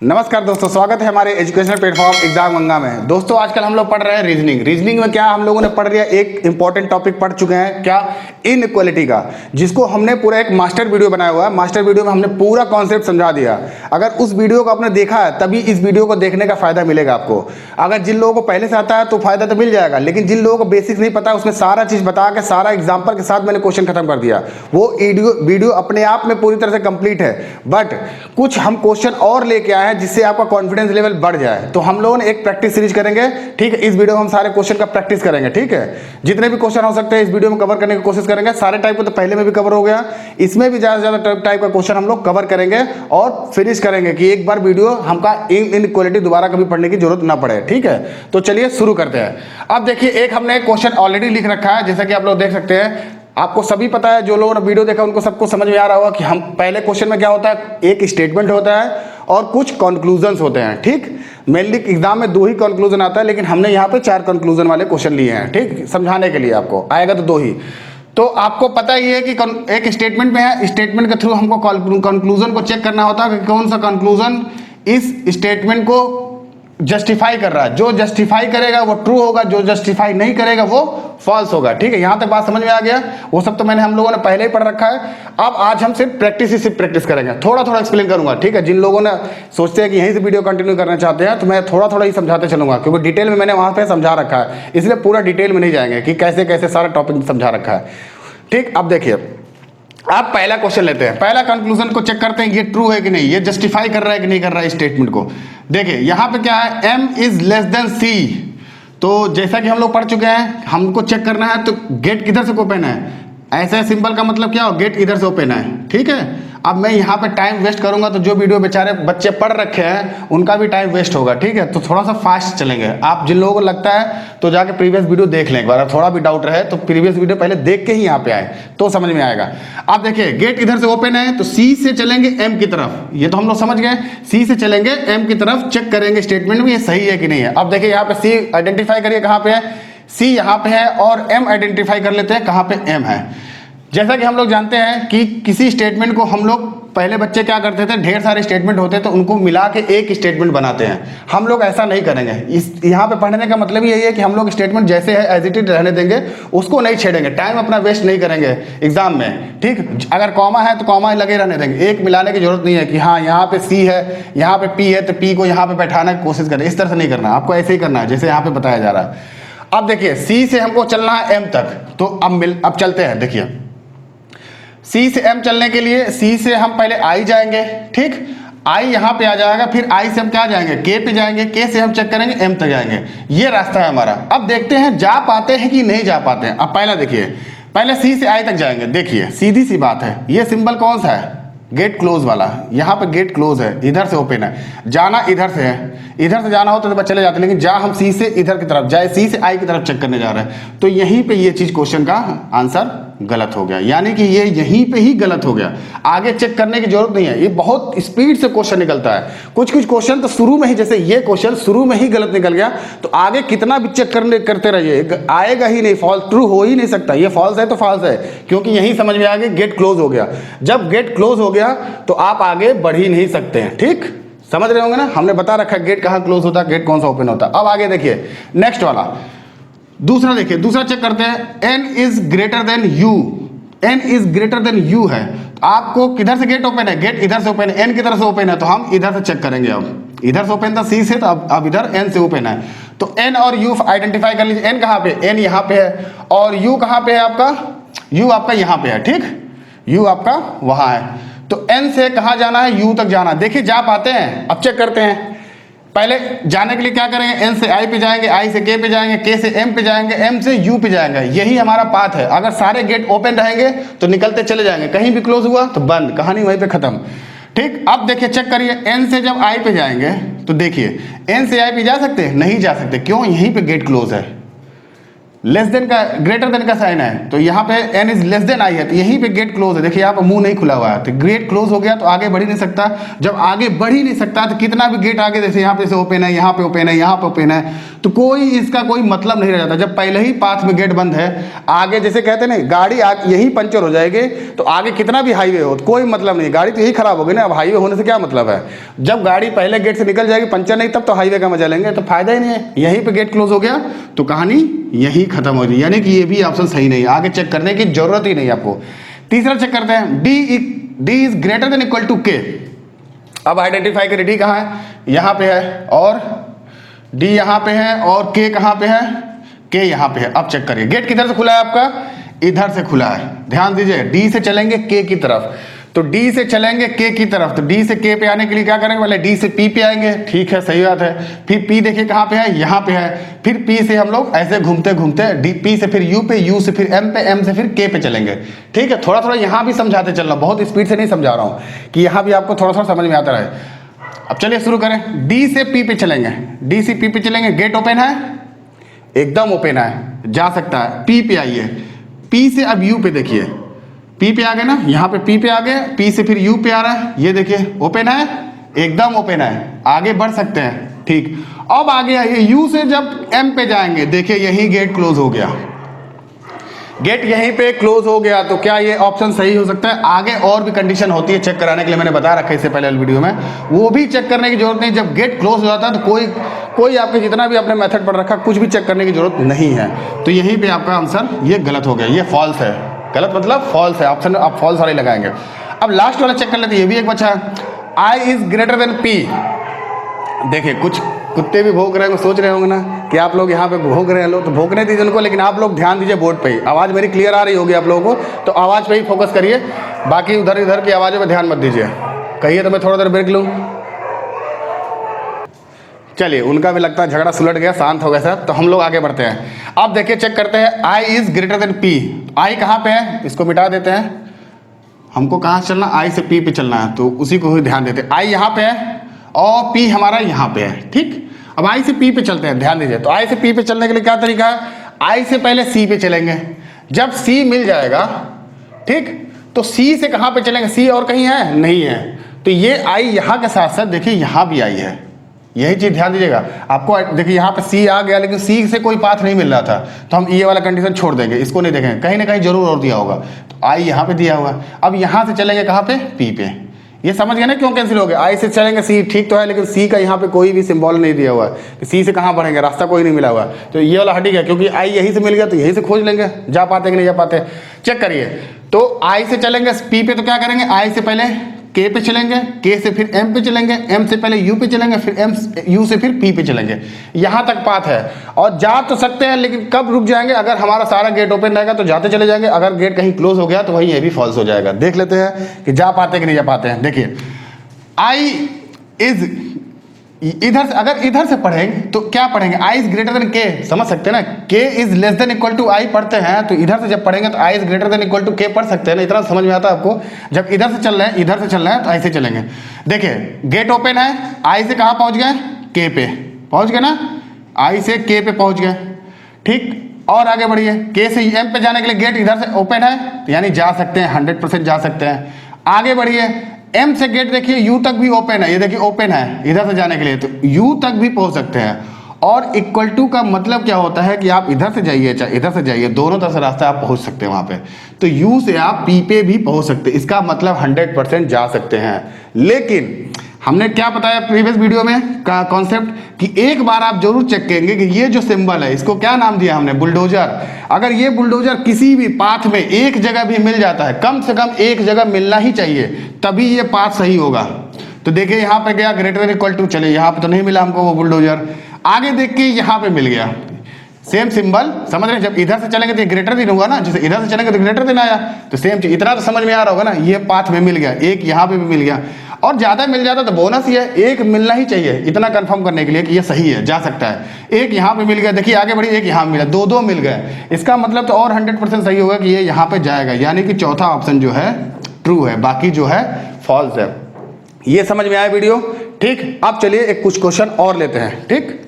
नमस्कार दोस्तों, स्वागत है हमारे एजुकेशनल प्लेटफॉर्म एग्जाम गंगा में। दोस्तों आजकल हम लोग पढ़ रहे हैं रीजनिंग में क्या हम लोगों ने पढ़ लिया, एक इंपॉर्टेंट टॉपिक पढ़ चुके हैं क्या, इनइक्वालिटी का, जिसको हमने पूरा एक मास्टर वीडियो बनाया हुआ है। मास्टर वीडियो में हमने पूरा कॉन्सेप्ट समझा दिया। अगर उस वीडियो को आपने देखा है तभी इस वीडियो को देखने का फायदा मिलेगा आपको। अगर जिन लोगों को पहले से आता है तो फायदा तो मिल जाएगा, लेकिन जिन लोगों को बेसिक नहीं पता उसमें सारा चीज बता के सारा एग्जाम्पल के साथ मैंने क्वेश्चन खत्म कर दिया। वो वीडियो अपने आप में पूरी तरह से कंप्लीट है, बट कुछ हम क्वेश्चन और लेके आए हैं जिससे आपका कॉन्फिडेंस लेवल बढ़ जाए। तो हम लोगों ने एक प्रैक्टिस सीरीज करेंगे, ठीक है। इस वीडियो में हम सारे क्वेश्चन का प्रैक्टिस करेंगे, ठीक है। जितने भी क्वेश्चन हो सकते हैं इस वीडियो में कवर करने की कोशिश करेंगे। सारे टाइप को तो पहले में भी कवर हो गया, इसमें भी ज्यादा से ज्यादा टाइप का क्वेश्चन हम लोग कवर करेंगे और फिनिश करेंगे कि एक बार वीडियो हमका इनइक्वालिटी दोबारा कभी पढ़ने की जरूरत ना पड़े, ठीक है। तो चलिए शुरू करते हैं। अब देखिए, एक हमने क्वेश्चन ऑलरेडी लिख रखा है, जैसा कि आप लोग देख सकते हैं। आपको सभी पता है, जो लोगों ने वीडियो देखा उनको सबको समझ में आ रहा होगा कि हम पहले क्वेश्चन में क्या होता है, एक स्टेटमेंट होता है और कुछ कंक्लूजन्स होते हैं, ठीक। मेनली एग्जाम में 2 ही कंक्लूजन आता है, लेकिन हमने यहाँ पे 4 कंक्लूजन वाले क्वेश्चन लिए हैं, ठीक, समझाने के लिए। आपको आएगा तो 2 ही। तो आपको पता ही है कि एक स्टेटमेंट में है, स्टेटमेंट के थ्रू हमको कंक्लूजन को चेक करना होता है कि कौन सा कंक्लूजन इस स्टेटमेंट को जस्टिफाई कर रहा है। जो जस्टिफाई करेगा वो ट्रू होगा, जो जस्टिफाई नहीं करेगा वो फॉल्स होगा, ठीक है। यहां तक बात समझ में आ गया। वो सब तो मैंने हम लोगों ने पहले ही पढ़ रखा है। अब आज हम सिर्फ प्रैक्टिस करेंगे, थोड़ा थोड़ा एक्सप्लेन करूंगा, ठीक है। जिन लोगों ने सोचते हैं कि यहीं से वीडियो कंटिन्यू करना चाहते हैं तो मैं थोड़ा थोड़ा ही समझाते चलूंगा, क्योंकि डिटेल में मैंने वहां पे समझा रखा है, इसलिए पूरा डिटेल में नहीं जाएंगे कि कैसे कैसे सारा टॉपिक समझा रखा है, ठीक। अब देखिए, आप पहला क्वेश्चन लेते हैं, पहला कंक्लूजन को चेक करते हैं ये ट्रू है कि नहीं, ये जस्टिफाई कर रहा है कि नहीं कर रहा है स्टेटमेंट को। देखिए यहां पे क्या है, m is less then c। तो जैसा कि हम लोग पढ़ चुके हैं, हमको चेक करना है तो गेट किधर से ओपन है, ऐसे सिंबल का मतलब क्या हो, गेट इधर से ओपन है, ठीक है। अब मैं यहाँ पे टाइम वेस्ट करूंगा तो जो वीडियो बेचारे बच्चे पढ़ रखे हैं उनका भी टाइम वेस्ट होगा, ठीक है। तो थोड़ा सा फास्ट चलेंगे। आप जिन लोगों को लगता है तो जाके प्रीवियस वीडियो देख लें एक बार, थोड़ा भी डाउट रहे तो प्रीवियस वीडियो पहले देख के ही यहाँ पे आए तो समझ में आएगा। अब देखिए, गेट इधर से ओपन है तो सी से चलेंगे एम की तरफ, ये तो हम लोग समझ गए। सी से चलेंगे एम की तरफ, चेक करेंगे स्टेटमेंट में ये सही है कि नहीं है। अब देखिए यहाँ पे सी आइडेंटिफाई करिए कहाँ पे है, सी यहाँ पे है, और एम आइडेंटिफाई कर लेते हैं कहाँ पे एम है। जैसा कि हम लोग जानते हैं कि किसी स्टेटमेंट को हम लोग, पहले बच्चे क्या करते थे, ढेर सारे स्टेटमेंट होते तो उनको मिला के एक स्टेटमेंट बनाते हैं। हम लोग ऐसा नहीं करेंगे। इस यहाँ पे पढ़ने का मतलब यही है कि हम लोग स्टेटमेंट जैसे है एज इट इज रहने देंगे, उसको नहीं छेड़ेंगे, टाइम अपना वेस्ट नहीं करेंगे एग्जाम में, ठीक। अगर कॉमा है तो कॉमा लगे रहने देंगे, एक मिलाने की जरूरत नहीं है कि हाँ यहाँ पे सी है यहाँ पे पी है तो पी को यहाँ पे बैठाने की कोशिश करें, इस तरह से नहीं करना, आपको ऐसे ही करना है जैसे यहाँ पे बताया जा रहा है। अब देखिए, सी से हमको चलना है एम तक, तो अब चलते हैं। देखिए सी से एम चलने के लिए सी से हम पहले आई जाएंगे, ठीक, आई यहाँ पे आ जाएगा, फिर आई से हम क्या जाएंगे, के पे जाएंगे, के से हम चेक करेंगे एम तक जाएंगे। ये रास्ता है हमारा। अब देखते हैं जा पाते हैं कि नहीं जा पाते हैं। अब पहला देखिए, पहले सी से आई तक जाएंगे। देखिए सीधी सी बात है, ये सिंबल कौन सा है, गेट क्लोज वाला। यहाँ पे गेट क्लोज है, इधर से ओपन है, जाना इधर से है। इधर से जाना होता तो चले जाते, लेकिन जा हम सी से इधर की तरफ जाए, सी से आई की तरफ चेक करने जा रहे हैं, तो यहीं पे ये चीज क्वेश्चन का आंसर गलत हो गया, यानी कि ये यहीं पे ही गलत हो गया। आगे चेक करने की जरूरत नहीं है, ये बहुत स्पीड से क्वेश्चन निकलता है। कुछ क्वेश्चन तो शुरू में ही, जैसे ये क्वेश्चन शुरू में ही गलत निकल गया तो आगे कितना भी चेक करते रहिए आएगा ही नहीं, फॉल्स, ट्रू हो ही नहीं सकता। ये फॉल्स है तो फॉल्स है, क्योंकि यही समझ में आ गया गेट क्लोज हो गया। जब गेट क्लोज हो गया तो आप आगे बढ़ ही नहीं सकते हैं, ठीक, समझ रहे होंगे ना। हमने बता रखा है गेट कहाँ क्लोज होता है, गेट कौन सा ओपन होता है। अब आगे देखिए नेक्स्ट वाला, दूसरा देखिए, दूसरा चेक करते हैं। N is greater than U, N is greater than U है, तो आपको किधर से गेट ओपन है, गेट इधर से ओपन है, एन की तरफ से ओपन है, तो हम इधर से चेक करेंगे। अब इधर से ओपन था सी से, तो अब इधर एन से ओपन है, तो एन और यू आइडेंटिफाई कर लीजिए। एन कहाँ पे, एन यहाँ पे है, और यू कहाँ पे है आपका, यू आपका यहाँ पे है, ठीक, यू आपका वहां है। तो एन से कहाँ जाना है, यू तक जाना है। देखिए जा पाते हैं। अब चेक करते हैं, पहले जाने के लिए क्या करेंगे, एन से आई पे जाएंगे, आई से के पे जाएंगे, के से एम पे जाएंगे, एम से यू पे जाएंगे। यही हमारा पाथ है। अगर सारे गेट ओपन रहेंगे तो निकलते चले जाएंगे, कहीं भी क्लोज हुआ तो बंद, कहानी वहीं पे खत्म, ठीक। अब देखिए चेक करिए, एन से जब आई पे जाएंगे तो देखिए एन से आई पे जा सकते हैं, नहीं जा सकते, क्यों, यहीं पे गेट क्लोज है। लेस देन का ग्रेटर देन का साइन है, तो यहाँ पे n is less than I है, तो यहीं पे गेट क्लोज है। देखिए यहाँ पे मुंह नहीं खुला हुआ है, तो गेट क्लोज हो गया तो आगे बढ़ ही नहीं सकता। जब आगे बढ़ ही नहीं सकता तो कितना भी गेट आगे, जैसे यहाँ पे से ओपन है, यहाँ पे ओपन है, यहाँ पे ओपन है, तो कोई इसका कोई मतलब नहीं रह जाता। जब पहले ही पाथ में गेट बंद है, आगे जैसे कहते हैं ना गाड़ी यही पंचर हो जाएगी, तो आगे कितना भी हाईवे हो तो कोई मतलब नहीं, गाड़ी तो यही खराब होगी ना। अब हाईवे होने से क्या मतलब है, जब गाड़ी पहले गेट से निकल जाएगी, पंचर नहीं, तब तो हाईवे का मजा लेंगे, तो फायदा ही नहीं है। यहीं पे गेट क्लोज हो गया तो कहानी यही खत्म हो गई, यानी कि ये भी ऑप्शन सही नहीं है, आगे चेक करने की जरूरत ही नहीं आपको। तीसरा चेक करते हैं, D is greater than equal to K. अब आइडेंटिफाई करें डी कहाँ है, यहाँ पे है, और डी यहाँ पे है, और के कहाँ पे है, के यहाँ पे है। अब चेक करिए गेट किधर से खुला है आपका, इधर से खुला है। ध्यान दीजिए, डी से चलेंगे के की तरफ, तो डी से चलेंगे के की तरफ, तो डी से के पे आने के लिए क्या करेंगे, पहले डी से पी पे आएंगे, ठीक है सही बात है। फिर पी देखिए कहाँ पे है, यहाँ पे है। फिर पी से हम लोग ऐसे घूमते घूमते डी पी से फिर यू पे, यू से फिर एम पे, एम से फिर के पे चलेंगे। ठीक है, थोड़ा थोड़ा यहाँ भी समझाते चलना, बहुत स्पीड से नहीं समझा रहा हूँ, कि यहाँ भी आपको थोड़ा थोड़ा समझ में आता रहे। अब चलिए शुरू करें, डी से पी पे चलेंगे, डी से पी पे चलेंगे, गेट ओपन है, एकदम ओपन है, जा सकता है। पी पे आइए, पी से अब यू पे देखिए, पी पे आ गए ना, यहाँ पे पी पे आ गए, पी से फिर यू पे आ रहा है, ये देखिए ओपन है, एकदम ओपन है, आगे बढ़ सकते हैं। ठीक, अब आगे आइए, यू से जब एम पे जाएंगे, देखिए यही गेट क्लोज हो गया, गेट यहीं पे क्लोज हो गया, तो क्या ये ऑप्शन सही हो सकता है। आगे और भी कंडीशन होती है चेक कराने के लिए, मैंने बता रखा है इससे पहले वीडियो में, वो भी चेक करने की जरूरत नहीं। जब गेट क्लोज हो जाता है तो कोई आपके जितना भी आपने मेथड पढ़ रखा, कुछ भी चेक करने की जरूरत नहीं है। तो यहीं पे आपका आंसर ये गलत हो गया, ये फॉल्स है, गलत मतलब फॉल्स है, ऑप्शन आप फॉल्स वाले लगाएंगे। अब लास्ट वाला चेक कर लेते हैं, ये भी एक बचा है, आई इज ग्रेटर देन पी। देखिए कुछ कुत्ते भी भौंक रहे होंगे, सोच रहे होंगे ना कि आप लोग यहाँ पे भौंक रहे हैं, लोग तो भौंकने दीजिए उनको, लेकिन आप लोग ध्यान दीजिए बोर्ड पे ही। आवाज़ मेरी क्लियर आ रही होगी आप लोगों को, तो आवाज़ पे ही फोकस करिए, बाकी उधर इधर की आवाज़ों पे ध्यान मत दीजिए। कहिए तो मैं थोड़ा देर ब्रेक लूँ। चलिए, उनका भी लगता है झगड़ा सुलट गया, शांत हो गया सब, तो हम लोग आगे बढ़ते हैं। अब देखिए चेक करते हैं, आई इज ग्रेटर देन पी। आई कहाँ पे है, इसको मिटा देते हैं, हमको कहाँ चलना, आई से पी पे चलना है, तो उसी को ही ध्यान देते हैं। आई यहाँ पे है और पी हमारा यहाँ पे है। ठीक, अब आई से पी पे चलते हैं, ध्यान दीजिए। तो आई से पी पे चलने के लिए क्या तरीका है, आई से पहले सी पे चलेंगे, जब सी मिल जाएगा, ठीक, तो सी से कहाँ पे चलेंगे, सी और कहीं है नहीं है, तो ये आई यहाँ के साथ साथ देखिए यहाँ भी आई है, यही चीज ध्यान दीजिएगा। आपको देखिए यहाँ पे सी आ गया, लेकिन सी से कोई पाथ नहीं मिल रहा था, तो हम ये वाला कंडीशन छोड़ देंगे, इसको नहीं देखेंगे, कहीं ना कहीं जरूर और दिया होगा। तो आई यहाँ पे दिया हुआ है, अब यहाँ से चलेंगे कहाँ पे, पी पे। ये समझ गए ना क्यों कैंसिल हो गया, आई से चलेंगे सी, ठीक तो है, लेकिन सी का यहाँ पे कोई भी सिंबल नहीं दिया हुआ है, सी से कहाँ बढ़ेंगे, रास्ता कोई नहीं मिला हुआ है, तो ये वाला हटी गया, क्योंकि आई यहीं से मिल गया तो यहीं से खोज लेंगे, जा पाते कि नहीं जा पाते। चेक करिए, तो आई से चलेंगे पी पे, तो क्या करेंगे, आई से पहले के पे चलेंगे, के से फिर एम पे चलेंगे, एम से पहले यू पे चलेंगे, फिर एम यू से फिर पी पे चलेंगे, यहाँ तक पाथ है। और जा तो सकते हैं, लेकिन कब रुक जाएंगे, अगर हमारा सारा गेट ओपन रहेगा तो जाते चले जाएंगे, अगर गेट कहीं क्लोज हो गया तो वही ये भी फॉल्स हो जाएगा। देख लेते हैं कि जा पाते कि नहीं जा पाते हैं। देखिए, आई इज इधर से, अगर इधर से पढ़ेंगे तो क्या पढ़ेंगे, आई इज ग्रेटर देन के, समझ सकते हैं ना, k is less than equal to i पढ़ते हैं, तो इधर से जब पढ़ेंगे तो i is greater than equal to k पढ़ सकते हैं ना, इतना समझ में आता है आपको। जब इधर से चल रहे हैं, इधर से चल रहे हैं, तो ऐसे चलेंगे। देखिए गेट ओपन है, आई से कहाँ पहुंच गए, के पे पहुंच गए ना, आई से के पे पहुंच गए, ठीक। और आगे बढ़िए, के से एम पे जाने के लिए गेट इधर से ओपन है, तो यानी जा सकते हैं, 100% जा सकते हैं। आगे बढ़िए, एम से गेट देखिए यू तक भी ओपन है, ये देखिए ओपन है इधर से जाने के लिए, तो यू तक भी पहुंच सकते हैं। और इक्वल टू का मतलब क्या होता है कि आप इधर से जाइए चाहे इधर से जाइए, दोनों तरफ से रास्ता आप पहुंच सकते हैं वहां पे। तो यू से आप पी पे भी पहुंच सकते हैं, इसका मतलब 100% जा सकते हैं। लेकिन हमने क्या बताया प्रीवियस वीडियो में का कॉन्सेप्ट, कि एक बार आप जरूर चेक करेंगे कि ये जो सिंबल है, इसको क्या नाम दिया हमने, बुलडोजर। अगर ये बुलडोजर किसी भी पाथ में एक जगह भी मिल जाता है, कम से कम एक जगह मिलना ही चाहिए, तभी ये पाथ सही होगा। तो देखिए यहाँ पे गया ग्रेटर देन इक्वल टू, चले यहाँ पे तो नहीं मिला हमको वो बुलडोजर, आगे देख के यहाँ पे मिल गया, सेम सिंबल, समझ रहे हैं। जब इधर से चलेंगे तो ग्रेटर देन होगा ना, जैसे इधर से चलेंगे तो ग्रेटर देन आया, तो सेम चीज, इतना तो समझ में आ रहा होगा ना, ये पाथ में मिल गया, एक यहाँ पे भी मिल गया, और ज्यादा मिल जाता तो बोनस ही है, एक मिलना ही चाहिए इतना कंफर्म करने के लिए कि ये सही है, जा सकता है। एक यहाँ पे मिल गया, देखिए आगे बढ़िए, एक यहाँ मिला, दो मिल गए, इसका मतलब तो और 100% सही होगा कि ये यहाँ पे जाएगा, यानी कि चौथा ऑप्शन जो है ट्रू है, बाकी जो है फॉल्स है। ये समझ में आया वीडियो, ठीक। अब चलिए एक कुछ क्वेश्चन और लेते हैं, ठीक।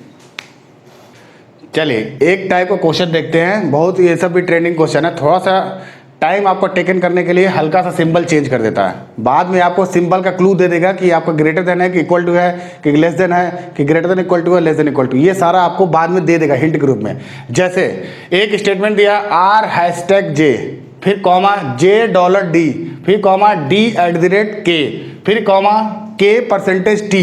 चलिए एक टाइप का क्वेश्चन देखते हैं, बहुत ये सब भी ट्रेंडिंग क्वेश्चन है, थोड़ा सा टाइम आपको टेकन करने के लिए हल्का सा सिंबल चेंज कर देता है, बाद में आपको सिंबल का क्लू दे देगा कि आपका ग्रेटर देन है कि इक्वल टू है कि लेस देन है कि ग्रेटर देन इक्वल टू है लेस देन इक्वल टू, ये सारा आपको बाद में दे देगा हिंट के रूप में। जैसे एक स्टेटमेंट दिया R#J, फिर कॉमा $J, फिर कॉमा D@K, फिर कॉमा K%T,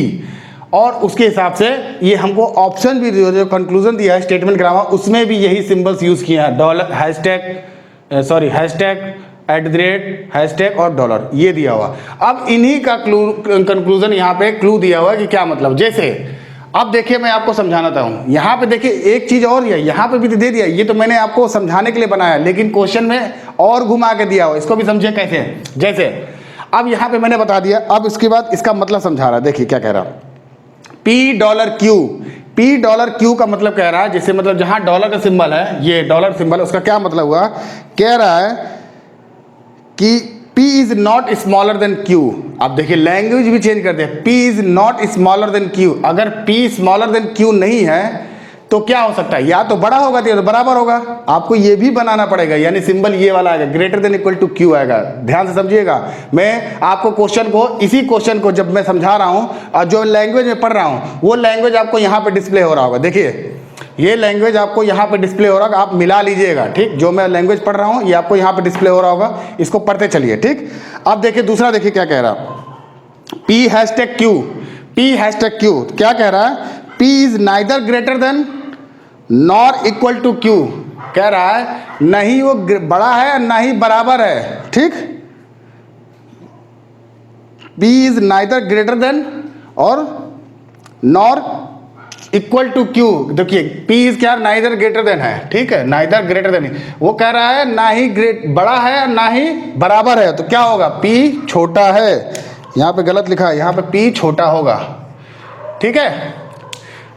और उसके हिसाब से ये हमको ऑप्शन भी जो कंक्लूजन दिया है स्टेटमेंट ग्रामर, उसमें भी यही सिंबल्स यूज किए हैं, हैशटैग और डॉलर, ये दिया हुआ। अब इन्हीं का कंक्लूजन यहाँ पे क्लू दिया हुआ है कि क्या मतलब। जैसे अब देखिए मैं आपको समझाना चाहता हूँ, यहाँ पे देखिए एक चीज और है, यहाँ पे भी दे दिया, ये तो मैंने आपको समझाने के लिए बनाया, लेकिन क्वेश्चन में और घुमा के दिया हुआ, इसको भी समझिए कैसे। जैसे अब यहाँ पे मैंने बता दिया, अब इसके बाद इसका मतलब समझा रहा है, देखिए क्या कह रहा है, $Q का मतलब कह रहा है, जिससे मतलब जहां डॉलर का सिंबल है, ये डॉलर सिंबल, उसका क्या मतलब हुआ, कह रहा है कि P is not smaller than Q। अब देखिए लैंग्वेज भी चेंज कर दिया, P is not smaller than Q। अगर P स्मॉलर देन Q नहीं है तो क्या हो सकता है, या तो बड़ा होगा तो बराबर होगा, आपको ये भी बनाना पड़ेगा, यानी सिंबल ये वाला आएगा, greater than equal to Q आएगा। ध्यान से समझिएगा, मैं आपको क्वेश्चन को, इसी क्वेश्चन को जब मैं समझा रहा हूं और जो लैंग्वेज में पढ़ रहा हूं वो लैंग्वेज आपको यहाँ पे डिस्प्ले हो रहा होगा। देखिए ये लैंग्वेज आपको यहाँ पे डिस्प्ले हो रहा होगा, आप मिला लीजिएगा, ठीक। जो मैं लैंग्वेज पढ़ रहा हूँ ये आपको यहाँ पे डिस्प्ले हो रहा होगा, इसको पढ़ते चलिए, ठीक। अब देखिए दूसरा, देखिए क्या कह रहा, P#Q क्या कह रहा है, P is neither greater than nor equal to Q, कह रहा है नहीं वो बड़ा है ना ही बराबर है, ठीक। P is neither greater then और नॉर इक्वल टू Q। देखिए P इज क्या, नाइदर ग्रेटर देन है, ठीक है, नाइदर ग्रेटर देन, वो कह रहा है ना ही बड़ा है ना ही बराबर है, तो क्या होगा, P छोटा है, यहाँ पे गलत लिखा है, यहाँ पे P छोटा होगा, ठीक है।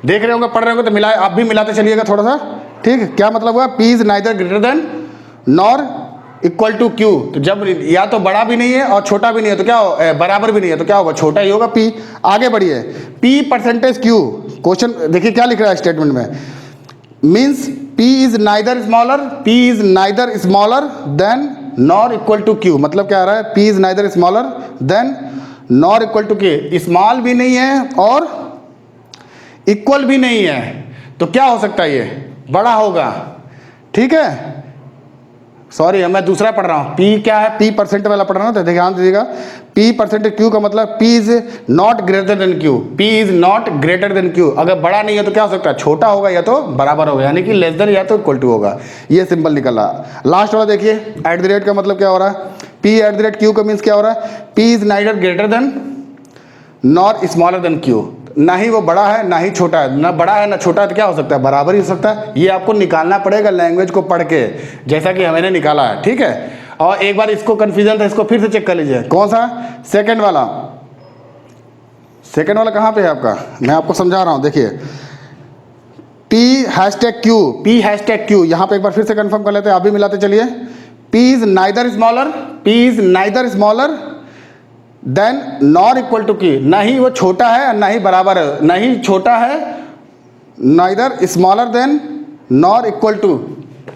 देख रहे होंगे, पढ़ रहे होंगे तो मिला, आप भी मिलाते चलिएगा थोड़ा सा, ठीक है। क्या मतलब हुआ, P is neither greater than nor equal to Q, तो जब या तो बड़ा भी नहीं है और छोटा भी नहीं है तो क्या हो, बराबर भी नहीं है तो क्या होगा, छोटा ही होगा P। आगे बढ़िए, P%Q, क्वेश्चन देखिए क्या लिख रहा है स्टेटमेंट में, means P is neither smaller than nor equal to Q, मतलब क्या आ रहा है, P is neither smaller than nor equal to Q, small भी नहीं है और इक्वल भी नहीं है, तो क्या हो सकता है, ये बड़ा होगा, ठीक है। सॉरी मैं दूसरा पढ़ रहा हूँ, P क्या है, P परसेंट वाला पढ़ रहा हूँ, तो ध्यान दीजिएगा, P%Q का मतलब P is not greater than Q, P is not greater than Q। अगर बड़ा नहीं है तो क्या हो सकता है, छोटा होगा या तो बराबर होगा, यानी कि लेस देन या तो इक्वल टू होगा, ये सिंबल निकल रहा। लास्ट वाला देखिए, @ का मतलब क्या हो रहा है, P@Q का मीन्स क्या हो रहा है, P is neither greater than nor smaller than Q, ना ही वो बड़ा है ना ही छोटा है, ना बड़ा है ना छोटा है, तो क्या हो सकता है, बराबर ही हो सकता है। ये आपको निकालना पड़ेगा लैंग्वेज को पढ़ के, जैसा कि हमने निकाला है, ठीक है। और एक बार इसको कंफ्यूजन था, इसको फिर से चेक कर लीजिए, कौन सा, सेकंड वाला कहाँ पे है आपका, मैं आपको समझा रहा हूँ, देखिए P#Q, यहाँ पे एक बार फिर से कंफर्म कर लेते हैं, आप भी मिलाते चलिए, P is neither smaller than nor equal to Q, ना ही वो छोटा है ना ही बराबर है, ना ही छोटा है, neither smaller than nor equal to,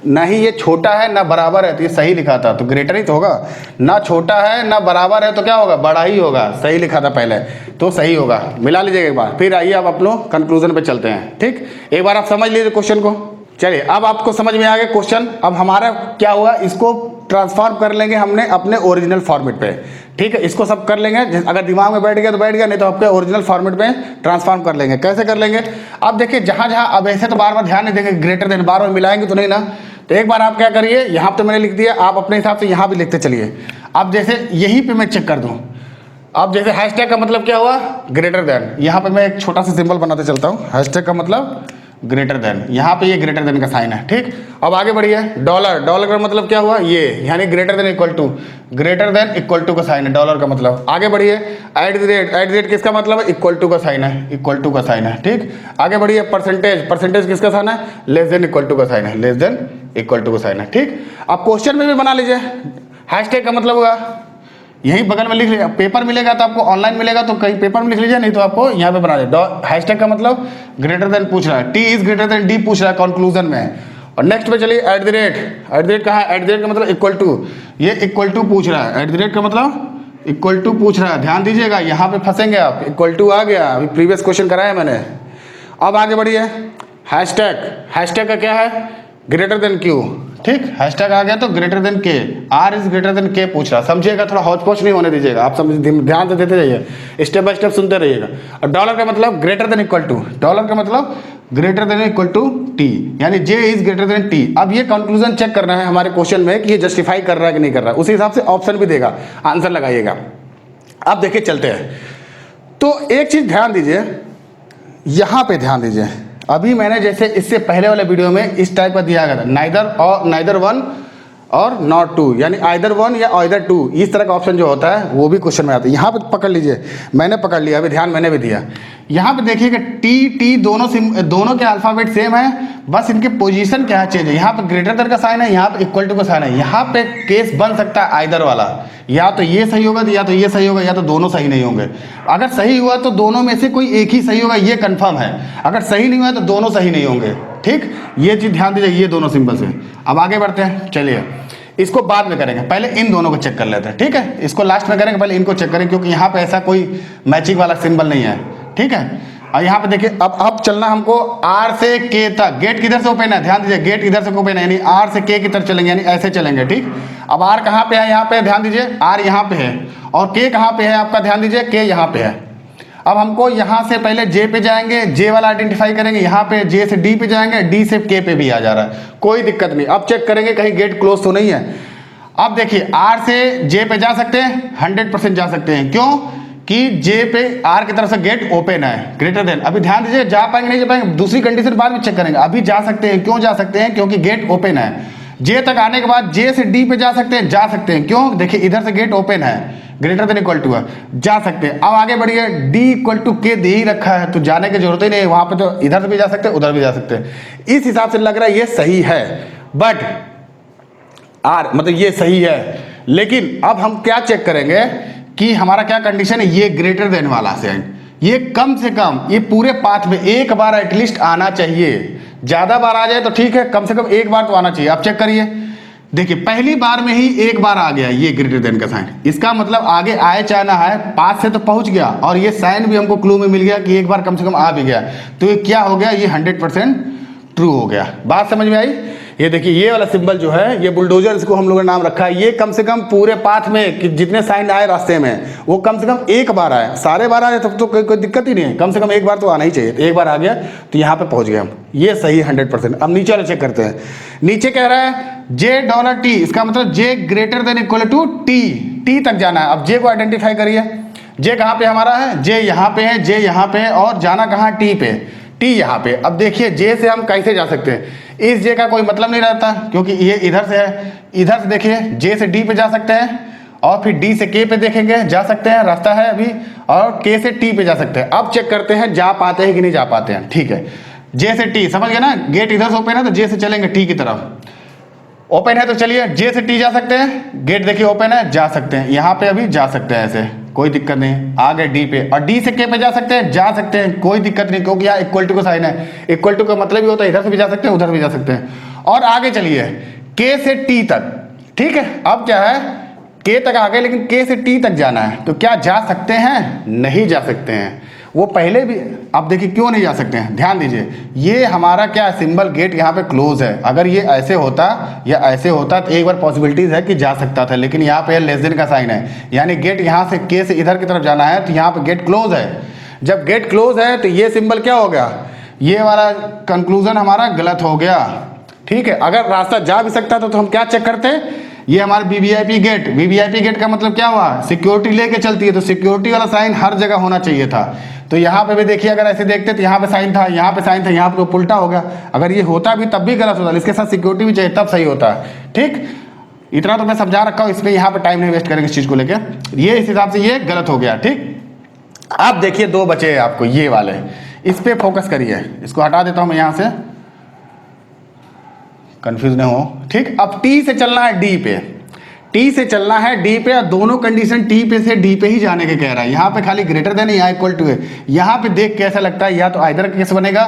ना ही ये छोटा है ना बराबर है, तो ये सही लिखा था, तो ग्रेटर ही तो होगा, ना छोटा है ना बराबर है तो क्या होगा, बड़ा ही होगा, सही लिखा था पहले, तो सही होगा। मिला लीजिएगा एक बार, फिर आइए अब अपने कंक्लूजन पे चलते हैं, ठीक। एक बार आप समझ लीजिए क्वेश्चन को, चलिए अब आपको समझ में आ गया क्वेश्चन। अब हमारा क्या हुआ, इसको ट्रांसफॉर्म कर लेंगे हमने अपने ओरिजिनल फॉर्मेट पे, ठीक है। इसको सब कर लेंगे, अगर दिमाग में बैठ गया तो बैठ गया, नहीं तो आपके ओरिजिनल फॉर्मेट में ट्रांसफॉर्म कर लेंगे। कैसे कर लेंगे, अब देखिए जहाँ जहाँ, अब ऐसे तो बार बार ध्यान नहीं देंगे, ग्रेटर देन बार बार मिलाएंगे तो नहीं ना, तो एक बार आप क्या करिए, यहाँ तो मैंने लिख दिया, आप अपने हिसाब से यहाँ भी लिखते चलिए। अब जैसे यहीं पे मैं चेक कर दूँ, अब जैसे हैशटैग का मतलब क्या हुआ, ग्रेटर देन, यहाँ पे मैं एक छोटा सा सिंबल बनाते चलता हूँ, हैशटैग का मतलब ग्रेटर देन, यहाँ पे ये ग्रेटर देन का साइन है, ठीक। अब आगे बढ़िए, डॉलर का मतलब क्या हुआ, ये यानी ग्रेटर देन इक्वल टू का साइन है डॉलर का मतलब। आगे बढ़िए, @ किसका मतलब है, इक्वल टू का साइन है, ठीक। आगे बढ़िए, परसेंटेज किसका साइन है, लेस देन इक्वल टू का साइन है, ठीक। अब क्वेश्चन में भी बना लीजिए, हैशटैग का मतलब होगा यहीं बगल में लिख लीजिए। पेपर मिलेगा तो आपको ऑनलाइन मिलेगा तो कहीं पेपर में लिख लीजिए, नहीं तो आपको यहाँ पे बना दे। हैशटैग का मतलब ग्रेटर देन पूछ रहा है, T is greater then D पूछ रहा है कंक्लूजन में। और नेक्स्ट पे चलिए एट द रेट कहाँ है, एट द रेट का मतलब इक्वल टू, ये इक्वल टू पूछ रहा है, एट द रेट का मतलब इक्वल टू पूछ रहा है। ध्यान दीजिएगा, यहाँ पे फंसेंगे आप, इक्वल टू आ गया, अभी प्रीवियस क्वेश्चन कराया मैंने। अब आगे बढ़िए, हैशटैग का क्या है, ग्रेटर देन क्यू, ठीक, हैशटैग आ गया तो ग्रेटर देन के, आर इज ग्रेटर देन के पूछ रहा, समझिएगा, थोड़ा हौच पौच नहीं होने दीजिएगा, आप समझ ध्यान से देते जाइए, स्टेप बाय स्टेप सुनते रहिएगा। और डॉलर का मतलब greater than equal to, dollar का मतलब greater than equal to T, यानी J is greater than T. अब ये कंक्लूजन चेक करना है हमारे क्वेश्चन में कि ये जस्टिफाई कर रहा है कि नहीं कर रहा है, उसी हिसाब से ऑप्शन भी देगा, आंसर लगाइएगा। अब देखिए चलते हैं, तो एक चीज ध्यान दीजिए, यहां पे ध्यान दीजिए, अभी मैंने जैसे इससे पहले वाले वीडियो में इस टाइप का दिया गया था, नाइदर वन और नॉट टू, यानी आइदर वन या आइदर टू, इस तरह का ऑप्शन जो होता है वो भी क्वेश्चन में आता है। यहाँ पे पकड़ लीजिए, मैंने पकड़ लिया, अभी ध्यान मैंने भी दिया। यहाँ पे देखिएगा टी दोनों के अल्फाबेट सेम है, बस इनके पोजीशन क्या चेंज है। यहाँ पे ग्रेटर देन का साइन है, यहाँ पे इक्वल टू का साइन है। यहाँ पे केस बन सकता है आइदर वाला, या तो ये सही होगा या तो ये सही होगा, या तो दोनों सही नहीं होंगे। अगर सही हुआ तो दोनों में से कोई एक ही सही होगा, ये कंफर्म है। अगर सही नहीं हुआ तो दोनों सही नहीं होंगे, ठीक, ये चीज ध्यान दीजिए, ये दोनों सिंबल से। अब आगे बढ़ते हैं, चलिए इसको बाद में करेंगे, पहले इन दोनों को चेक कर लेते हैं, ठीक है, इसको लास्ट में करेंगे, पहले इनको चेक करेंगे क्योंकि यहाँ पे ऐसा कोई मैचिंग वाला सिंबल नहीं है, ठीक है। और यहाँ पे देखिए, अब चलना हमको आर से के तक, गेट किधर से ओपन है, ध्यान दीजिए, गेट इधर से ओपन है, यानी आर से के की तरफ चलेंगे, यानी ऐसे चलेंगे, ठीक। अब आर कहाँ पे है, यहाँ पे ध्यान दीजिए, आर यहाँ पे है, और के कहाँ पे है आपका, ध्यान दीजिए, के यहाँ पे है। अब हमको यहाँ से पहले जे पे जाएंगे, जे वाला आइडेंटिफाई करेंगे, यहाँ पे जे से डी पे जाएंगे, डी से के पे भी आ जा रहा है, कोई दिक्कत नहीं। अब चेक करेंगे कहीं गेट क्लोज तो नहीं है। अब देखिए, आर से जे पे जा सकते हैं, 100% जा सकते हैं, क्यों कि जे पे आर की तरफ से गेट ओपन है, ग्रेटर देन। अभी ध्यान दीजिए, जा पाएंगे नहीं जा पाएंगे, दूसरी कंडीशन बाद में चेक करेंगे, अभी जा सकते हैं। क्यों जा सकते हैं, क्योंकि गेट ओपन है। जे तक आने के बाद जे से डी पे जा सकते हैं, क्यों, देखिए इधर से गेट ओपन है, ग्रेटर देन इक्वल टू है, जा सकते हैं। अब आगे बढ़िए, डी इक्वल टू के दे ही रखा है तो जाने की जरूरत ही नहीं है, वहां पे तो इधर से भी जा सकते हैं, उधर भी जा सकते हैं। इस हिसाब से लग रहा है ये सही है, बट आर मतलब ये सही है। लेकिन अब हम क्या चेक करेंगे कि हमारा क्या कंडीशन है, ये ग्रेटर देन वाला से ये कम से कम ये पूरे पाथ में एक बार एटलीस्ट आना चाहिए। ज्यादा बार आ जाए तो ठीक है, कम से कम एक बार तो आना चाहिए। आप चेक करिए, देखिए पहली बार में ही एक बार आ गया ये ग्रेटर देन का साइन, इसका मतलब आगे आए चाहे ना आए, पाथ से तो पहुंच गया, और ये साइन भी हमको क्लू में मिल गया कि एक बार कम से कम आ भी गया, तो ये क्या हो गया, ये 100% ट्रू हो गया। बात समझ में आई। ये देखिए, ये वाला सिंबल जो है, ये बुलडोजर, इसको हम लोगों ने नाम रखा है। ये कम से कम पूरे पाथ में कि जितने साइन आए रास्ते में, वो कम से कम एक बार आए। सारे बार आए तब तो कोई दिक्कत ही नहीं है, कम से कम एक बार तो आना ही चाहिए। एक बार आ गया तो यहाँ पे पहुंच गए हम, ये सही 100%। अब नीचे वाले चेक करते हैं। नीचे कह रहा है $J, इसका मतलब j greater than equal to t, t तक जाना है। अब जे को आइडेंटिफाई करिए, जे कहाँ पे हमारा है, जे यहाँ पे है, जे यहाँ पे है, और जाना कहाँ, टी पे, टी यहाँ पे। अब देखिए, जे से हम कैसे जा सकते हैं, इस जे का कोई मतलब नहीं रहता क्योंकि ये इधर से है। इधर से देखिए, जे से डी पे जा सकते हैं, और फिर डी से के पे देखेंगे, जा सकते हैं, रास्ता है अभी, और के से टी पे जा सकते हैं। अब चेक करते हैं जा पाते हैं कि नहीं जा पाते हैं, ठीक है। जे से टी, समझ गए ना, गेट इधर से ओपन है तो जे से चलेंगे टी की तरफ, ओपन है तो चलिए जे से टी जा सकते हैं, गेट देखिए ओपन है, जा सकते हैं, यहाँ पे अभी जा सकते हैं, ऐसे कोई दिक्कत नहीं। आ गए डी पे, और डी से के पे जा सकते हैं, जा सकते हैं, कोई दिक्कत नहीं, क्योंकि यहाँ इक्वल टू का साइन है। इक्वल टू का मतलब ही होता है इधर से भी जा सकते हैं, उधर भी जा सकते हैं। और आगे चलिए, के से टी तक, ठीक है। अब क्या है, के तक आ गए, लेकिन के से टी तक जाना है, तो क्या जा सकते हैं, नहीं जा सकते हैं। वो पहले भी, अब देखिए क्यों नहीं जा सकते हैं, ध्यान दीजिए, ये हमारा क्या सिंबल, गेट यहाँ पे क्लोज है। अगर ये ऐसे होता या ऐसे होता तो एक बार पॉसिबिलिटीज है कि जा सकता था, लेकिन यहाँ पे लेस देन का साइन है, यानी गेट यहाँ से के से इधर की तरफ जाना है, तो यहाँ पे गेट क्लोज है। जब गेट क्लोज है तो ये सिंबल क्या हो गया, ये वाला कंक्लूजन हमारा गलत हो गया, ठीक है। अगर रास्ता जा भी सकता था तो हम क्या चेक करते, ये हमारा वीवीआईपी गेट, वीवीआईपी गेट का मतलब क्या हुआ, सिक्योरिटी लेके चलती है, तो सिक्योरिटी वाला साइन हर जगह होना चाहिए था। तो यहाँ पे भी देखिए, अगर ऐसे देखते तो यहाँ पे साइन था, यहाँ पे साइन था, यहाँ पे तो उल्टा हो गया। अगर ये होता भी तब भी गलत होता, इसके साथ सिक्योरिटी भी चाहिए तब सही होता है, ठीक। इतना तो मैं समझा रखा हूँ, इसमें यहाँ पे टाइम नहीं वेस्ट करेंगे इस चीज को लेकर। ये इस हिसाब से ये गलत हो गया, ठीक। अब देखिए दो बचे हैं आपको, ये वाले, इस पे फोकस करिए। इसको हटा देता हूँ मैं यहाँ से, कंफ्यूज नहीं हो, ठीक। अब टी से चलना है डी पे, टी से चलना है डी पे, और दोनों कंडीशन टी पे से डी पे ही जाने के कह रहा है। यहाँ पे खाली ग्रेटर देन या इक्वल टू है। यहाँ पे देख के ऐसा लगता है या तो आइदर केस बनेगा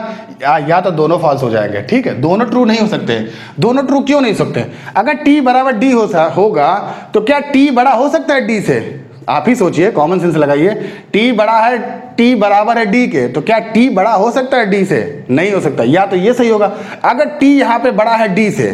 या तो दोनों फॉल्स हो जाएंगे। ठीक है, दोनों ट्रू नहीं हो सकते। दोनों ट्रू क्यों नहीं हो सकते? अगर टी बराबर डी होगा तो क्या टी बड़ा हो सकता है डी से? आप ही सोचिए, कॉमन सेंस लगाइए। टी बड़ा है, टी बराबर है डी के, तो क्या टी बड़ा हो सकता है डी से? नहीं हो सकता। या तो ये सही होगा, अगर टी यहाँ पे बड़ा है डी से,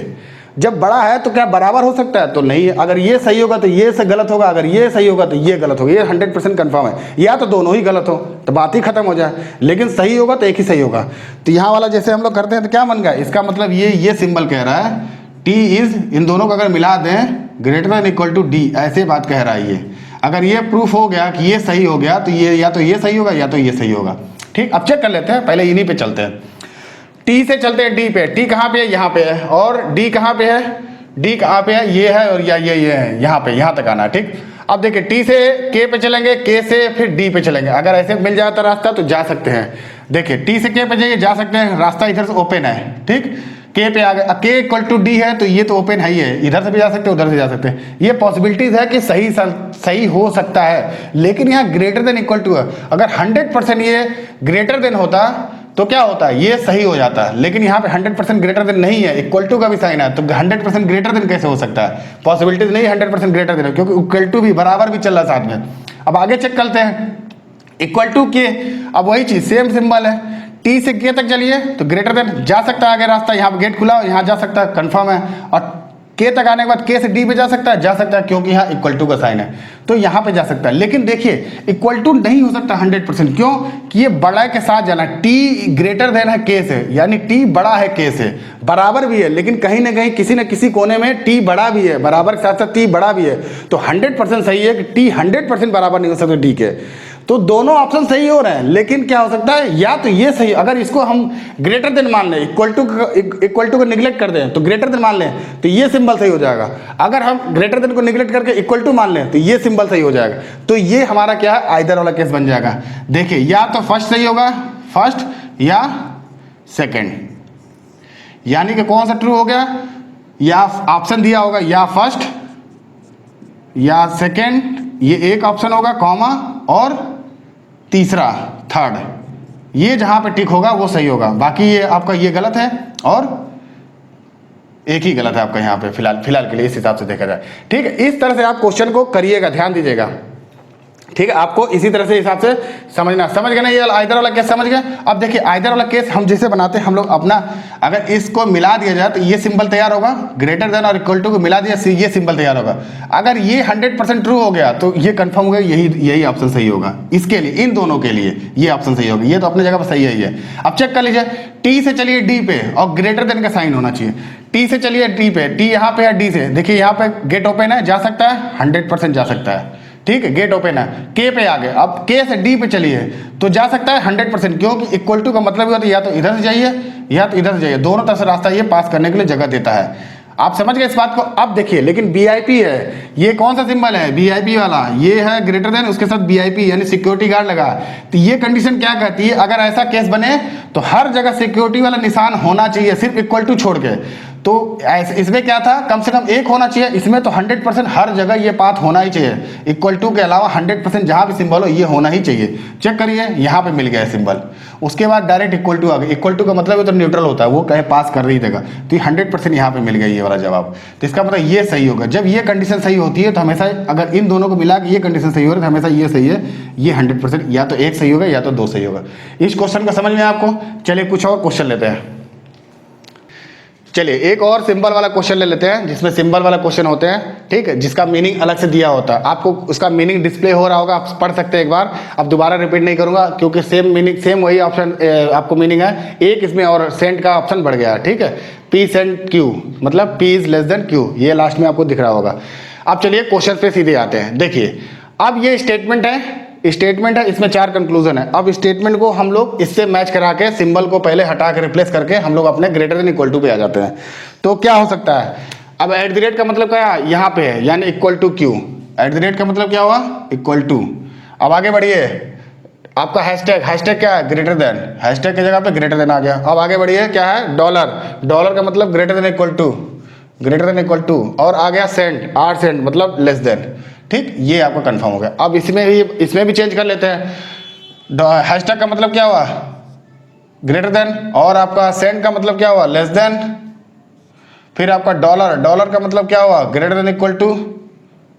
जब बड़ा है तो क्या बराबर हो सकता है? तो नहीं है। अगर ये सही होगा तो ये से गलत होगा, अगर ये सही होगा तो ये गलत होगा। ये 100% कंफर्म है। या तो दोनों ही गलत हो तो बात ही खत्म हो जाए, लेकिन सही होगा तो एक ही सही होगा। तो यहाँ वाला जैसे हम लोग करते हैं तो क्या बन गया? इसका मतलब ये सिंबल कह रहा है टी इज, इन दोनों को अगर मिला दें greater than equal to D, ऐसे बात कह रहा है ये। अगर ये प्रूफ हो गया कि ये सही हो गया तो ये या तो ये सही होगा या तो ये सही होगा। ठीक, अब चेक कर लेते हैं, पहले इन्हीं पे चलते हैं। टी से चलते हैं डी पे। टी कहाँ पे है? यहाँ पे है। और डी कहाँ पे है? डी कहाँ पे है? ये है और या ये है, यहाँ पे, यहाँ तक आना है। ठीक, अब देखिए टी से के पे चलेंगे, के से फिर डी पे चलेंगे। अगर ऐसे मिल जाता रास्ता तो जा सकते हैं। देखिए टी से के पे जाइए, जा सकते हैं, रास्ता इधर से ओपन है। ठीक, के पे आ गए, के इक्वल टू डी है तो ये तो ओपन है ही है, इधर से भी जा सकते हैं उधर से जा सकते हैं। ये पॉसिबिलिटीज है कि सही हो सकता है, लेकिन यहाँ ग्रेटर देन इक्वल टू है। अगर 100% ये ग्रेटर देन होता तो क्या होता है? ये सही हो जाता है, लेकिन यहाँ पे 100% ग्रेटर देन नहीं है, इक्वल टू का भी साइन है, तो 100% ग्रेटर देन कैसे हो सकता है? पॉसिबिलिटीज नहीं 100% ग्रेटर देन, क्योंकि इक्वल टू भी बराबर भी चल रहा है साथ में। अब आगे चेक करते हैं, इक्वल टू के, अब वही चीज सेम सिंबल है। टी से के तक चलिए तो ग्रेटर देन जा सकता है, आगे रास्ता, यहाँ पे गेट खुला हो, यहाँ जा सकता है, कंफर्म है। और के तक आने के बाद के से डी पे जा सकता है, क्योंकि यहाँ इक्वल टू का साइन है, तो यहाँ पे जा सकता है। लेकिन देखिए इक्वल टू नहीं हो सकता 100%, क्यों? कि ये बड़ा के साथ जाना, टी ग्रेटर देन है के से, यानी टी बड़ा है के से, बराबर भी है, लेकिन कहीं ना कहीं किसी न किसी कोने में टी बड़ा भी है, बराबर के साथ साथ टी बड़ा भी है। तो 100% सही है कि टी 100% बराबर नहीं हो सकता डी के। तो दोनों ऑप्शन सही हो रहे हैं, लेकिन क्या हो सकता है? या तो ये सही, अगर इसको हम ग्रेटर देन मान लें, इक्वल टू को निगलेक्ट कर दें तो ग्रेटर देन मान लें तो ये सिंबल सही हो जाएगा। अगर हम ग्रेटर देन को निगलेक्ट करके इक्वल टू मान लें तो ये सिंबल सही हो जाएगा। तो ये हमारा क्या है? आइदर वाला केस बन जाएगा। देखिए, या तो फर्स्ट सही होगा, फर्स्ट, या सेकेंड, यानी कि कौन सा ट्रू हो गया? या ऑप्शन दिया होगा या फर्स्ट या सेकेंड, ये एक ऑप्शन होगा, कॉमा, और तीसरा थर्ड, ये जहां पे टिक होगा वो सही होगा। बाकी ये आपका ये गलत है और एक ही गलत है आपका यहाँ पे फिलहाल के लिए, इस हिसाब से देखा जाए। ठीक है, इस तरह से आप क्वेश्चन को करिएगा, ध्यान दीजिएगा। ठीक है, आपको इसी तरह से हिसाब से समझ गए ना? ये आइदर वाला केस समझ गए। अब देखिए आइदर वाला केस हम जैसे बनाते हैं, हम लोग अपना, अगर इसको मिला दिया जाए तो ये सिंबल तैयार होगा, ग्रेटर देन और इक्वल टू को मिला दिया, ये सिंबल तैयार होगा। अगर ये 100% ट्रू हो गया तो ये कंफर्म हो गया, यही ऑप्शन सही होगा इसके लिए, इन दोनों के लिए ये ऑप्शन सही होगा। ये तो अपनी जगह पर सही है। अब चेक कर लीजिए, टी से चलिए डी पे और ग्रेटर देन का साइन होना चाहिए। टी से चलिए डी पे, टी यहाँ पे है, डी से देखिए यहाँ पे गेट ओपन है, जा सकता है, 100% जा सकता है। ठीक है, गेट ओपन है, के पे आ गए, अब के से डी पे चलिए तो जा सकता है 100%, क्योंकि इक्वल टू का मतलब ही होता है या तो इधर से जाइए या तो इधर से जाइए, दोनों तरफ से रास्ता ये पास करने के लिए जगह देता है। आप समझ गए इस बात को? अब देखिए, लेकिन वीआईपी है, ये कौन सा सिंबल है? वीआईपी वाला, ये है ग्रेटर देन, उसके साथ वीआईपी यानी सिक्योरिटी गार्ड लगा। तो ये कंडीशन क्या कहती है? अगर ऐसा केस बने तो हर जगह सिक्योरिटी वाला निशान होना चाहिए, सिर्फ इक्वल टू छोड़ के। तो इसमें क्या था? कम से कम एक होना चाहिए, इसमें तो 100% हर जगह ये पाथ होना ही चाहिए, इक्वल टू के अलावा 100% जहां भी सिंबल हो ये होना ही चाहिए। चेक करिए, यहाँ पे मिल गया है सिंबल, उसके बाद डायरेक्ट इक्वल टू आ गया। इक्वल टू का मतलब तो न्यूट्रल होता है, वो कहे पास कर रही देगा, तो ये 100% यहाँ पे मिल गया ये वाला जवाब। तो इसका मतलब ये सही होगा। जब ये कंडीशन सही होती है तो हमेशा, अगर इन दोनों को मिला के ये कंडीशन सही हो रही है तो हमेशा ये सही है, ये 100% या तो एक सही होगा या तो दो सही होगा। इस क्वेश्चन को समझ में आपको? चलिए कुछ और क्वेश्चन लेते हैं। चलिए एक और सिंबल वाला क्वेश्चन ले लेते हैं, जिसमें सिंबल वाला क्वेश्चन होते हैं, ठीक है, जिसका मीनिंग अलग से दिया होता है। आपको उसका मीनिंग डिस्प्ले हो रहा होगा, आप पढ़ सकते हैं एक बार। अब दोबारा रिपीट नहीं करूंगा, क्योंकि सेम मीनिंग, सेम वही ऑप्शन आपको मीनिंग है, एक इसमें और सेंट का ऑप्शन बढ़ गया है। ठीक है, पी सेंट क्यू, मतलब P is less then Q, ये लास्ट में आपको दिख रहा होगा। अब चलिए क्वेश्चन पे सीधे आते हैं। देखिए, अब ये स्टेटमेंट है, इसमें 4 कंक्लूजन है। अब स्टेटमेंट को हम लोग इससे मैच करा के, सिंबल को पहले हटा के रिप्लेस करके हम लोग अपने ग्रेटर देन इक्वल टू पे आ जाते हैं। तो क्या हो सकता है? अब एट द रेट का मतलब क्या है? यहाँ पे है, यानी equal to Q. At the rate का मतलब क्या हुआ? Equal to. अब आगे बढ़िए, आपका हैशटैग क्या है? ग्रेटर देन, हैशटैग की जगह पे ग्रेटर देन आ गया। अब आगे बढ़िए, क्या है? डॉलर का मतलब greater than equal to, greater than equal to, और आ गया सेंट, आर सेंट मतलब लेस देन, ठीक, ये आपका कंफर्म हो गया। अब इसमें भी चेंज कर लेते हैं। हैशटैग का मतलब क्या हुआ, ग्रेटर देन, और आपका सेंट का मतलब क्या हुआ, लेस देन, फिर आपका डॉलर का मतलब क्या हुआ, ग्रेटर देन इक्वल टू,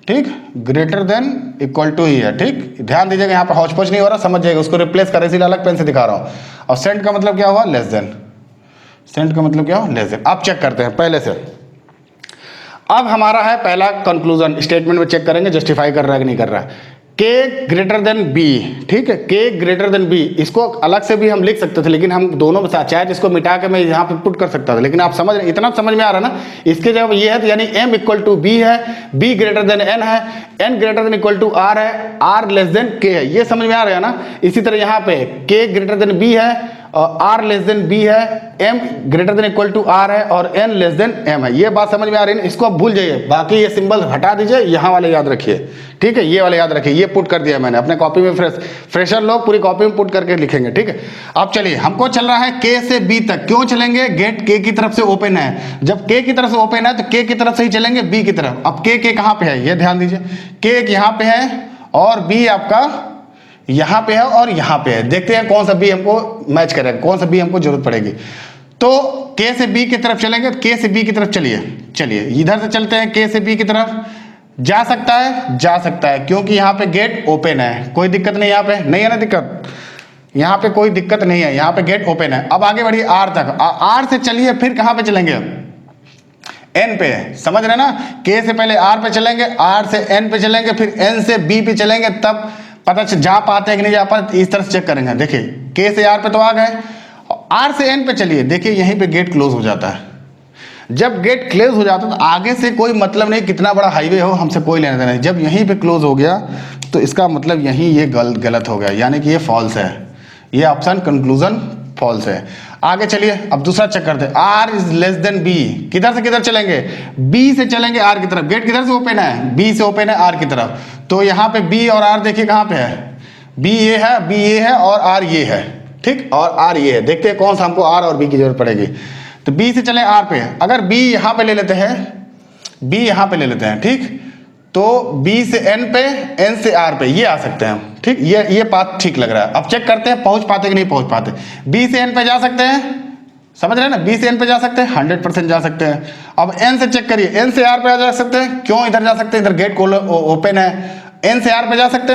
ठीक, ग्रेटर देन इक्वल टू ही है, ठीक, ध्यान दीजिएगा यहाँ पर हौच पौच नहीं हो रहा, समझ जाइएगा, उसको रिप्लेस कर इसीलिए अलग पेन से दिखा रहा हूँ। और सेंट का मतलब क्या हुआ, लेस देन, सेंट का मतलब क्या हुआ, लेस देन। अब चेक करते हैं पहले से। अब हमारा है पहला कंक्लूजन, स्टेटमेंट में चेक करेंगे जस्टिफाई कर रहा है कि नहीं कर रहा है। के ग्रेटर देन बी, ठीक है, के ग्रेटर देन बी, इसको अलग से भी हम लिख सकते थे, लेकिन हम दोनों में चाहे इसको मिटा के मैं यहाँ पे पुट कर सकता था, लेकिन आप समझ, इतना समझ में आ रहा ना, इसके जब ये है तो यानी m इक्वल टू बी है, b ग्रेटर देन n है, n greater than equal to r है, r लेस देन k है, ये समझ में आ रहा है ना। इसी तरह यहाँ पे k ग्रेटर देन b है और r लेस देन b है, m greater than equal to r है और n लेस देन m है। ये बात समझ में आ रही है, इसको आप भूल जाइए, बाकी ये सिंबल हटा दीजिए, यहाँ वाले याद रखिए, ठीक है, ये वाले याद रखिए, ये पुट कर दिया मैंने अपने कॉपी में, फ्रेशर लोग पूरी कॉपी में पुट करके लिखेंगे, ठीक है। अब चलिए, हमको चल रहा है k से b तक, क्यों चलेंगे, गेट k की तरफ से ओपन है, जब k की तरफ से ओपन है तो k की तरफ से ही चलेंगे b की तरफ। अब k कहाँ पे है, ये ध्यान दीजिए, k यहाँ पे है और b आपका यहाँ पे है और यहाँ पे है, देखते हैं कौन सा बी हमको मैच करेगा, कौन सा बी हमको जरूरत पड़ेगी। तो के से बी की तरफ चलेंगे, के से बी की तरफ चलिए इधर से चलते हैं, के से बी की तरफ जा सकता है, क्योंकि यहाँ पे गेट ओपन है, कोई दिक्कत नहीं, यहाँ पे नहीं है ना दिक्कत, यहाँ पे कोई दिक्कत नहीं है, यहाँ पे गेट ओपन है। अब आगे बढ़िए आर तक, आर से चलिए, फिर कहाँ पे चलेंगे, एन पे, समझ रहे ना, के से पहले आर पे चलेंगे, आर से एन पे चलेंगे, फिर एन से बी पे चलेंगे, तब पता जा पाते हैं कि नहीं जा पाते, इस तरह से चेक करेंगे। देखिए के से आर पे तो आ गए, आर से एन पे चलिए, देखिए यहीं पे गेट क्लोज हो जाता है। जब गेट क्लोज हो जाता है तो आगे से कोई मतलब नहीं, कितना बड़ा हाईवे हो हमसे कोई लेना देना नहीं। जब यहीं पे क्लोज हो गया तो इसका मतलब यहीं ये गलत हो गया, यानी कि ये फॉल्स है, ये ऑप्शन कंक्लूजन फॉल्स है। आगे चलिए, अब दूसरा चेक करते हैं, R is less than B, किधर से किधर चलेंगे, बी से चलेंगे आर की तरफ, गेट किधर से ओपन है, बी से ओपन है आर की तरफ, तो यहाँ पे बी और आर देखिए कहाँ पे है, बी ये है और आर ये है, ठीक, और आर ये है, देखते हैं कौन सा हमको आर और बी की जरूरत पड़ेगी। तो बी से चले आर पे, अगर बी यहाँ पे ले लेते हैं, बी यहाँ पे ले लेते हैं, ठीक, तो बी से एन पे, एन से आर पे, ये आ सकते हैं, ठीक, ये बात ठीक लग रहा है। अब चेक करते हैं पहुंच पाते कि नहीं पहुंच पाते। बी से एन पे जा सकते हैं, समझ रहे हैं ना, बी से एन पे जा सकते हैं, 100% जा सकते हैं। अब एन से चेक करिए, एन से आर पे जा सकते हैं, क्यों इधर जा सकते हैं, इधर गेट ओपन है। एन से आर पे जा सकते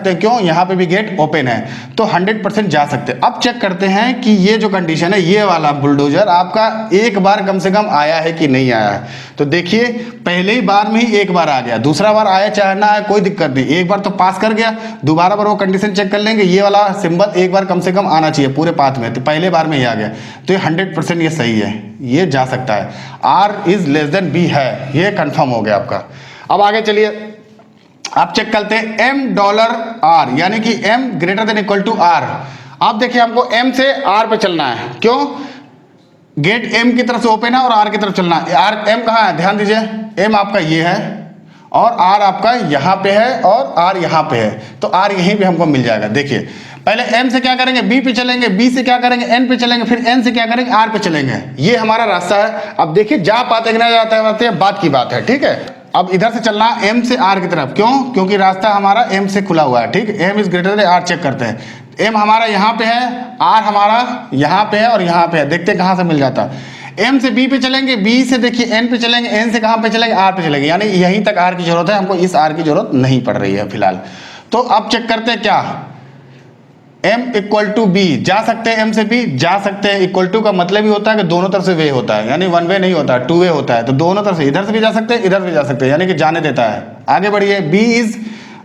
हैं, क्यों, यहाँ पे भी गेट ओपन है, तो 100% जा सकते हैं। अब चेक करते हैं कि ये जो कंडीशन है, ये वाला बुलडोजर आपका एक बार कम से कम आया है कि नहीं आया है। तो देखिए पहले ही बार में ही एक बार आ गया, दूसरा बार आया चाहे ना आया कोई दिक्कत नहीं, एक बार तो पास कर गया, दोबारा बार वो कंडीशन चेक कर लेंगे, ये वाला सिंबल एक बार कम से कम आना चाहिए पूरे पाथ में, तो पहले बार में ही आ गया, तो ये 100% ये सही है, ये जा सकता है। R is less than B है, ये कंफर्म हो गया आपका। अब आगे चलिए, आप चेक करते हैं एम डॉलर आर, यानी कि M greater than equal to R. आप देखिए हमको एम से आर पे चलना है, क्यों, गेट एम की तरफ से ओपन है और आर की तरफ चलना है। आर एम कहाँ है, ध्यान दीजिए, एम आपका ये है और आर आपका यहाँ पे है और आर यहाँ पे है, तो आर यहीं पे हमको मिल जाएगा। देखिए पहले एम से क्या करेंगे, बी पे चलेंगे, बी से क्या करेंगे, एन पे चलेंगे, फिर एन से क्या करेंगे, आर पे चलेंगे, ये हमारा रास्ता है। अब देखिए जा पाते कि नहीं जाता है, बात की बात है, ठीक है। अब इधर से चलना एम से आर की तरफ, क्यों, क्योंकि रास्ता हमारा एम से खुला हुआ है, ठीक, M is greater than R, check करते हैं, एम हमारा यहाँ पे है, आर हमारा यहाँ पे है और यहाँ पे है, देखते हैं कहाँ से मिल जाता है। एम से बी पे चलेंगे, बी से देखिए एन पे चलेंगे, एन से कहाँ पे चलेंगे, आर पे चलेंगे, यानी यहीं तक आर की जरूरत है, हमको इस आर की जरूरत नहीं पड़ रही है फिलहाल। तो अब चेक करते हैं क्या, m इक्वल टू बी, जा सकते हैं, m से b जा सकते हैं, इक्वल टू का मतलब ही होता है कि दोनों तरफ से वे होता है, यानी वन वे नहीं होता है, टू वे होता है, तो दोनों तरफ से, इधर से भी जा सकते हैं, इधर भी जा सकते हैं, यानी कि जाने देता है। आगे बढ़िए, b is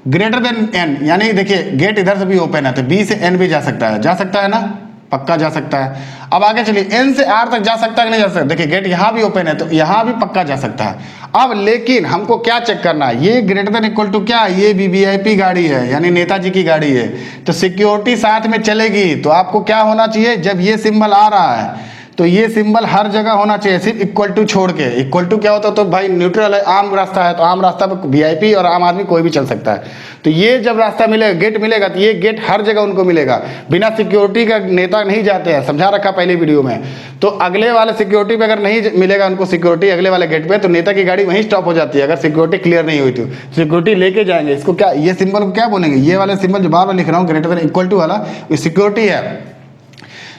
greater than n, यानी देखिए गेट इधर से भी ओपन है, तो b से n भी जा सकता है ना, पक्का जा सकता है। अब आगे चलिए, n से r तक जा सकता है कि नहीं जा सकता, देखिए गेट यहाँ भी ओपन है तो यहाँ भी पक्का जा सकता है। अब लेकिन हमको क्या चेक करना है, ये ग्रेटर देन इक्वल टू क्या, ये वीवीआईपी गाड़ी है, यानी नेताजी की गाड़ी है, तो सिक्योरिटी साथ में चलेगी, तो आपको क्या होना चाहिए, जब ये सिंबल आ रहा है तो ये सिंबल हर जगह होना चाहिए, सिर्फ इक्वल टू छोड़ के। इक्वल टू क्या होता है, तो भाई न्यूट्रल है, आम रास्ता है, तो आम रास्ता पे वीआईपी और आम आदमी कोई भी चल सकता है। तो ये जब रास्ता मिलेगा, गेट मिलेगा, तो ये गेट हर जगह उनको मिलेगा, बिना सिक्योरिटी का नेता नहीं जाते हैं, समझा रखा पहले वीडियो में। तो अगले वाले सिक्योरिटी पे अगर नहीं मिलेगा उनको सिक्योरिटी अगले वाले गेट पे, तो नेता की गाड़ी वहीं स्टॉप हो जाती है, अगर सिक्योरिटी क्लियर नहीं हुई तो। सिक्योरिटी लेके जाएंगे इसको, क्या ये सिंबल को क्या बोलेंगे, ये वाले सिंबल जो बार बार लिख रहा हूँ ग्रेटर देन इक्वल टू वाला, ये सिक्योरिटी है।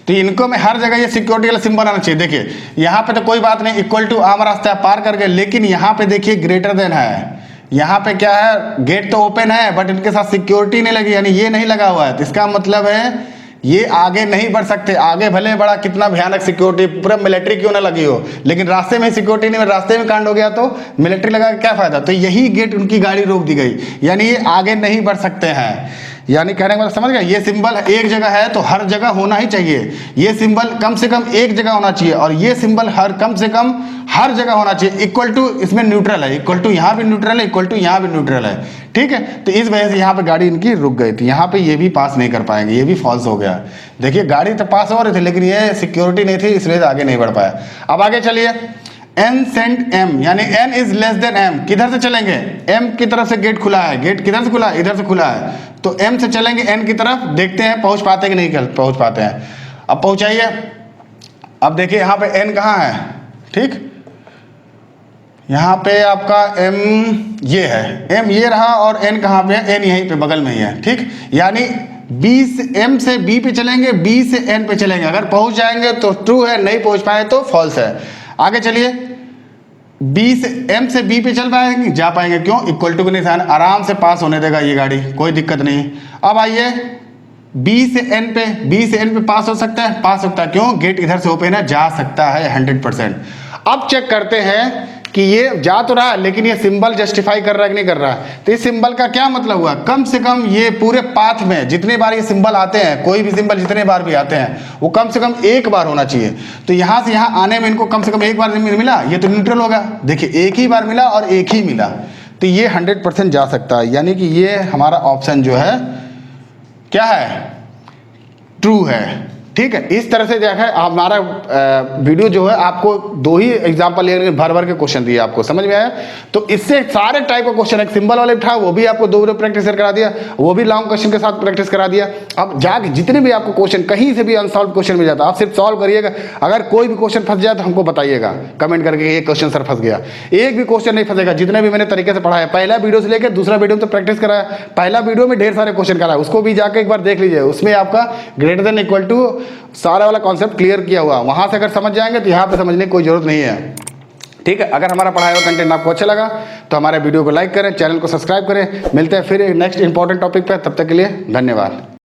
तो इनको में हर जगह ये सिक्योरिटी वाला सिंबल आना चाहिए। देखिए यहाँ पे तो कोई बात नहीं, इक्वल टू आम रास्ता है, पार कर गए, लेकिन यहाँ पे देखिए ग्रेटर देन है, यहाँ पे क्या है, गेट तो ओपन है बट इनके साथ सिक्योरिटी नहीं लगी, यानी ये नहीं लगा हुआ है। तो इसका मतलब है ये आगे नहीं बढ़ सकते। आगे भले बड़ा कितना भयानक सिक्योरिटी, पूरा मिलिट्री क्यों ना लगी हो, लेकिन रास्ते में सिक्योरिटी नहीं, रास्ते में कांड हो गया तो मिलिट्री लगा क्या फायदा। तो यही गेट उनकी गाड़ी रोक दी गई, यानी ये आगे नहीं बढ़ सकते हैं। यानी कहने का मतलब समझ गया, ये सिंबल एक जगह है तो हर जगह होना ही चाहिए। ये सिंबल कम से कम एक जगह होना चाहिए, और ये सिंबल कम से कम हर जगह होना चाहिए। इक्वल टू इसमें न्यूट्रल है, इक्वल टू यहाँ भी न्यूट्रल है, इक्वल टू यहाँ भी न्यूट्रल है, ठीक है। तो इस वजह से यहाँ पे गाड़ी इनकी रुक गई थी, यहाँ पे ये भी पास नहीं कर पाएंगे, ये भी फॉल्स हो गया। देखिए गाड़ी तो पास हो रही थी, लेकिन ये सिक्योरिटी नहीं थी, इसलिए आगे नहीं बढ़ पाया। अब आगे चलिए, n सेंट m, यानी n is less then m, किधर से चलेंगे, m की तरफ से गेट खुला है, गेट किधर से खुला है, इधर से खुला है, तो m से चलेंगे n की तरफ, देखते हैं पहुंच पाते कि नहीं पहुंच पाते हैं। अब पहुंचाइए। अब देखिए यहाँ पे n कहाँ है, ठीक, यहाँ पे आपका m ये है, m ये रहा, और n कहाँ पे है, n यहीं पे बगल में ही है, ठीक। यानी m से b पे चलेंगे, b से n पे चलेंगे, अगर पहुंच जाएंगे तो ट्रू है, नहीं पहुंच पाए तो फॉल्स है। आगे चलिए, m से b पे चल पाएंगे, जा पाएंगे, क्यों, इक्वल टू के निशान, आराम से पास होने देगा ये गाड़ी, कोई दिक्कत नहीं। अब आइए b से n पे पास हो सकता है, पास होता है, क्यों, गेट इधर से ओपन है, जा सकता है 100%। अब चेक करते हैं कि ये जा तो रहा है, लेकिन ये सिंबल जस्टिफाई कर रहा है कि नहीं कर रहा है। तो इस सिंबल का क्या मतलब हुआ, कम से कम ये पूरे पाथ में जितने बार ये सिंबल आते हैं, कोई भी सिंबल जितने बार भी आते हैं, वो कम से कम एक बार होना चाहिए। तो यहाँ से यहाँ आने में इनको कम से कम एक बार मिला, ये तो न्यूट्रल होगा, देखिए एक ही बार मिला और एक ही मिला, तो ये 100% जा सकता है। यानी कि ये हमारा ऑप्शन जो है क्या है, ट्रू है, ठीक है। इस तरह से देखा है हमारा वीडियो जो है, आपको दो ही एग्जांपल लेकर भर भर के क्वेश्चन दिए, आपको समझ में आया। तो इससे सारे टाइप का क्वेश्चन, एक सिंबल वाले था वो भी आपको 2 वीडियो प्रैक्टिस करा दिया, वो भी लॉन्ग क्वेश्चन के साथ प्रैक्टिस करा दिया। अब जाके जितने भी आपको क्वेश्चन कहीं से भी अनसॉल्व क्वेश्चन मिल जाता है, आप सिर्फ सॉल्व करिएगा। अगर कोई भी क्वेश्चन फंस जाए तो हमको बताइएगा कमेंट करके, ये क्वेश्चन सर फंस गया। एक भी क्वेश्चन नहीं फंसेगा, जितने भी मैंने तरीके से पढ़ाया, पहला वीडियो से लेकर दूसरा वीडियो में तो प्रैक्टिस कराया, पहला वीडियो में ढेर सारे क्वेश्चन कराया, उसको भी जाकर एक बार देख लीजिए, उसमें आपका ग्रेटर देन इक्वल टू सारा वाला कॉन्सेप्ट क्लियर किया हुआ। वहां से अगर समझ जाएंगे तो यहाँ पे समझने की कोई जरूरत नहीं है, ठीक है। अगर हमारा पढ़ाया हुआ कंटेंट आपको अच्छा लगा तो हमारे वीडियो को लाइक करें, चैनल को सब्सक्राइब करें। मिलते हैं फिर नेक्स्ट इंपॉर्टेंट टॉपिक पे, तब तक के लिए धन्यवाद।